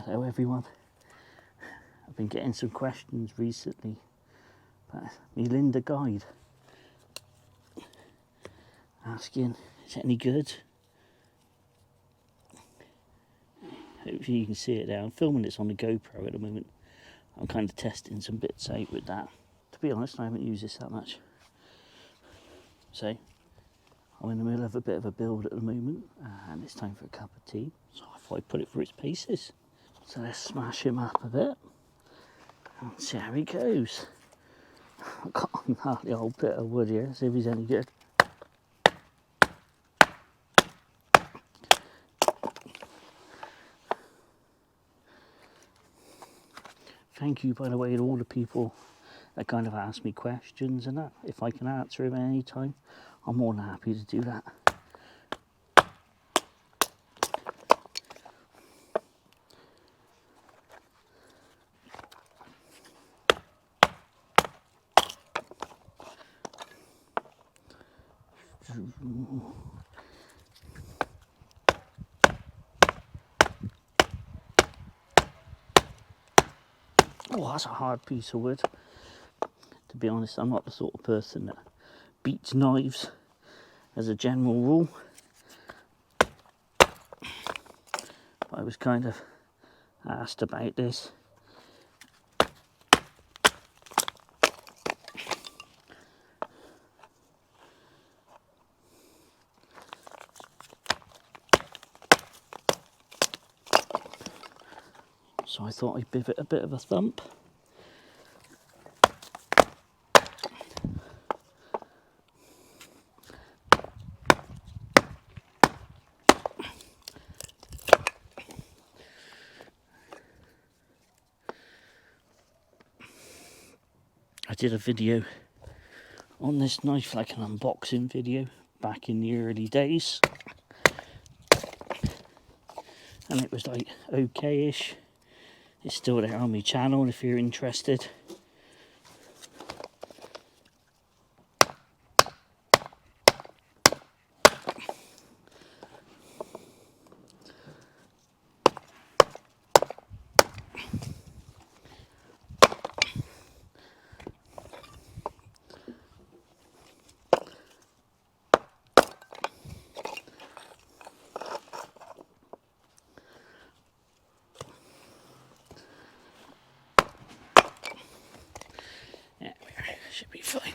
Hello everyone. I've been getting some questions recently about my Linder guide, asking is it any good? Hopefully you can see it there. I'm filming this on the GoPro at the moment. I'm kind of testing some bits out with that. To be honest, I haven't used this that much. So I'm in the middle of a bit of a build at the moment and it's time for a cup of tea. So I thought I'd put it through its paces. So let's smash him up a bit and see how he goes. I've got hardly a whole bit of wood here, see if he's any good. Thank you, by the way, to all the people that kind of ask me questions and that. If I can answer them at any time, I'm more than happy to do that. Oh, that's a hard piece of wood. To be honest, I'm not the sort of person that beats knives as a general rule. But I was kind of asked about this. So I thought I'd give it a bit of a thump. I did a video on this knife, like an unboxing video, back in the early days. And it was like okay-ish. It's still there on my channel if you're interested. Should be fine.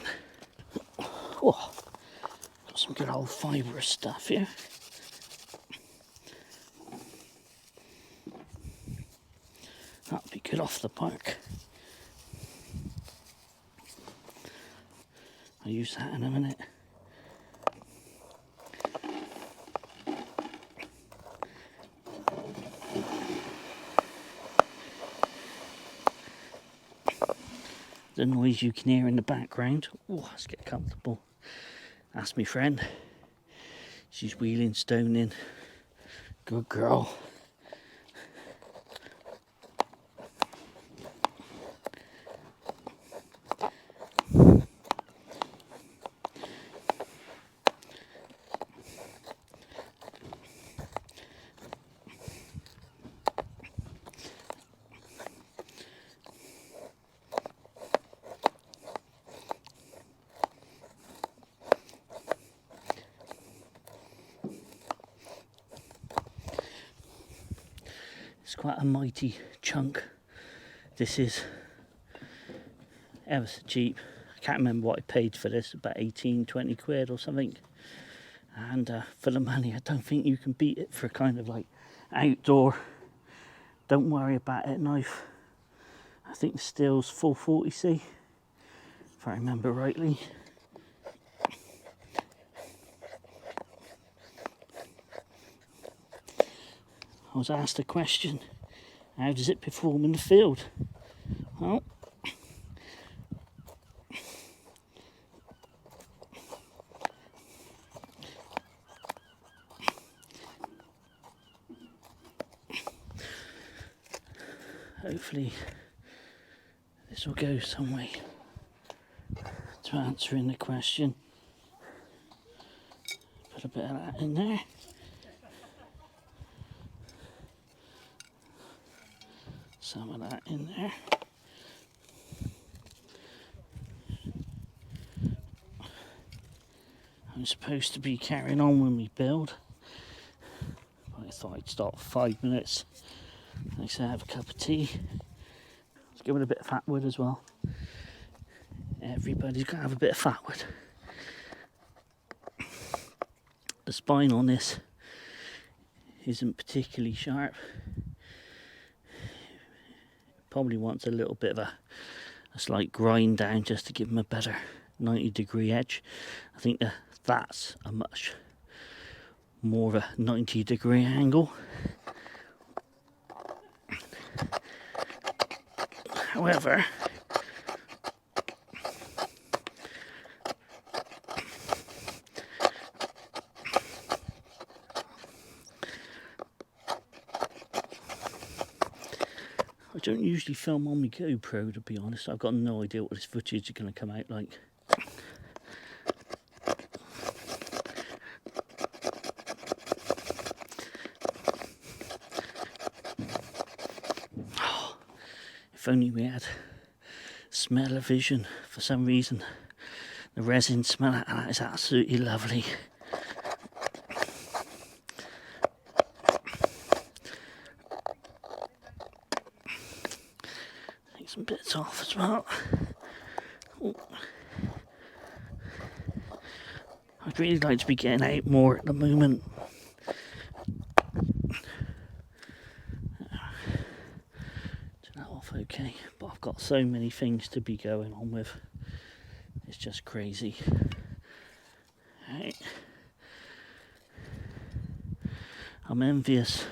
Oh, got some good old fibrous stuff here. That'll be good off the park. I'll use that in a minute. The noise you can hear in the background. Oh, let's get comfortable. That's my friend. She's wheeling stone in. Good girl. It's quite a mighty chunk. This is ever so cheap. I can't remember what I paid for this, about 18-20 quid or something. And for the money, I don't think you can beat it for a kind of like outdoor, don't worry about it knife. I think the steel's 440C, if I remember rightly. I was asked a question, how does it perform in the field? Well, hopefully this will go some way to answering the question. Put a bit of that in there. some of that in there. I'm supposed to be carrying on when we build. I thought I'd start for 5 minutes. Like I said, have a cup of tea. Let's give it a bit of fat wood as well. Everybody's got to have a bit of fat wood. The spine on this isn't particularly sharp. Probably wants a little bit of a slight grind down just to give them a better 90-degree edge. I think that's a much more of a 90-degree angle. However, I don't usually film on my GoPro, to be honest. I've got no idea what this footage is going to come out like. Oh, if only we had smell-o-vision. For some reason, the resin smell of that is absolutely lovely. Some bits off as well. Ooh. I'd really like to be getting out more at the moment. Turn that off okay, but I've got so many things to be going on with. It's just crazy. Right. I'm envious